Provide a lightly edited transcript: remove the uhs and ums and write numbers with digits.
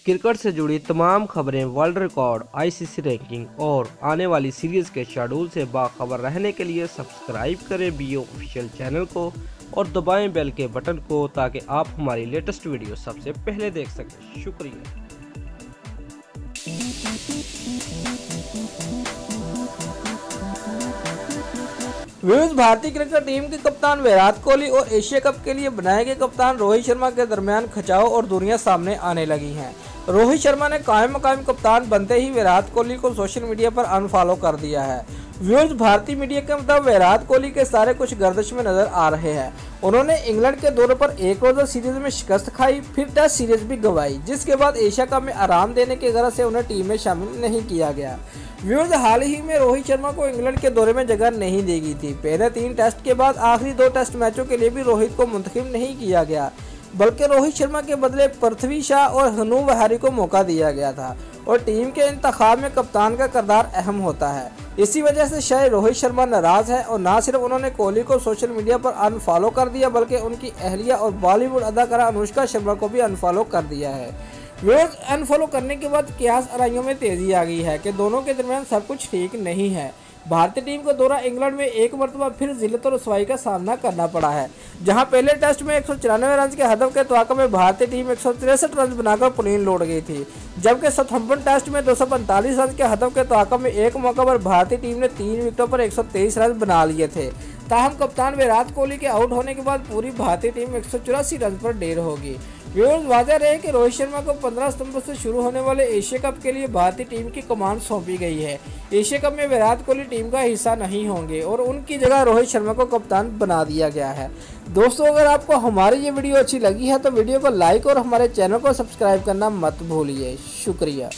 Cricket से जुड़ी तमाम खबरें, वर्ल्ड रिकॉर्ड, आईसीसी रैंकिंग और आने वाली सीरीज के शेड्यूल से बाखबर रहने के लिए सब्सक्राइब करें बीओ ऑफिशियल चैनल को और दबाएं बेल के बटन को ताकि आप हमारी लेटेस्ट वीडियो सबसे पहले देख सकें। शुक्रिया। भारतीय क्रिकेट टीम के कप्तान विराट कोहली और एशिया कप के लिए बनाए गए कप्तान रोहित शर्मा के दरमियान खिंचाव और दूरियां सामने आने लगी हैं। रोहित शर्मा ने कायम मकाम कप्तान बनते ही विराट कोहली को सोशल मीडिया पर अनफॉलो कर दिया है। भारतीय मीडिया के मुताबिक विराट कोहली के सारे कुछ गर्दिश में नजर आ रहे हैं। उन्होंने इंग्लैंड के दौरे पर एक रोजा सीरीज में शिकस्त खाई, फिर टेस्ट सीरीज भी गंवाई, जिसके बाद एशिया कप में आराम देने के गरज से उन्हें टीम में शामिल नहीं किया गया। हाल ही में रोहित शर्मा को इंग्लैंड के दौरे में जगह नहीं दी गई थी। पहले 3 टेस्ट के बाद आखिरी 2 टेस्ट मैचों के लिए भी रोहित को मुंतखब नहीं किया गया, बल्कि रोहित शर्मा के बदले पृथ्वी शॉ और हनु विहारी को मौका दिया गया था। और टीम के इंतखाब में कप्तान का किरदार अहम होता है। इसी वजह से शायद रोहित शर्मा नाराज है और न सिर्फ उन्होंने कोहली को सोशल मीडिया पर अनफॉलो कर दिया, बल्कि उनकी अहलिया और बॉलीवुड अदाकारा अनुष्का शर्मा को भी अनफॉलो कर दिया है। अनफॉलो करने के बाद कियास आराइयों में तेजी आ गई है कि दोनों के दरमियान सब कुछ ठीक नहीं है। भारतीय टीम को दौरा इंग्लैंड में एक मरतबा फिर जिल्लत और रसवाई का सामना करना पड़ा है, जहां पहले टेस्ट में 194 रन के हदफ के तवाक़ा में भारतीय टीम 163 रन बनाकर पुलिन लौट गई थी, जबकि साउथहैम्पटन टेस्ट में 245 रन के हदफ के तवाक़ा में एक मौका पर भारतीय टीम ने 3 विकेटों पर 123 रन बना लिए थे। ताहम कप्तान विराट कोहली के आउट होने के बाद पूरी भारतीय टीम 184 रन पर ढेर होगी। वाज़ेह रहे कि रोहित शर्मा को 15 सितंबर से शुरू होने वाले एशिया कप के लिए भारतीय टीम की कमान सौंपी गई है। एशिया कप में विराट कोहली टीम का हिस्सा नहीं होंगे और उनकी जगह रोहित शर्मा को कप्तान बना दिया गया है। दोस्तों, अगर आपको हमारी ये वीडियो अच्छी लगी है तो वीडियो को लाइक और हमारे चैनल को सब्सक्राइब करना मत भूलिए। शुक्रिया।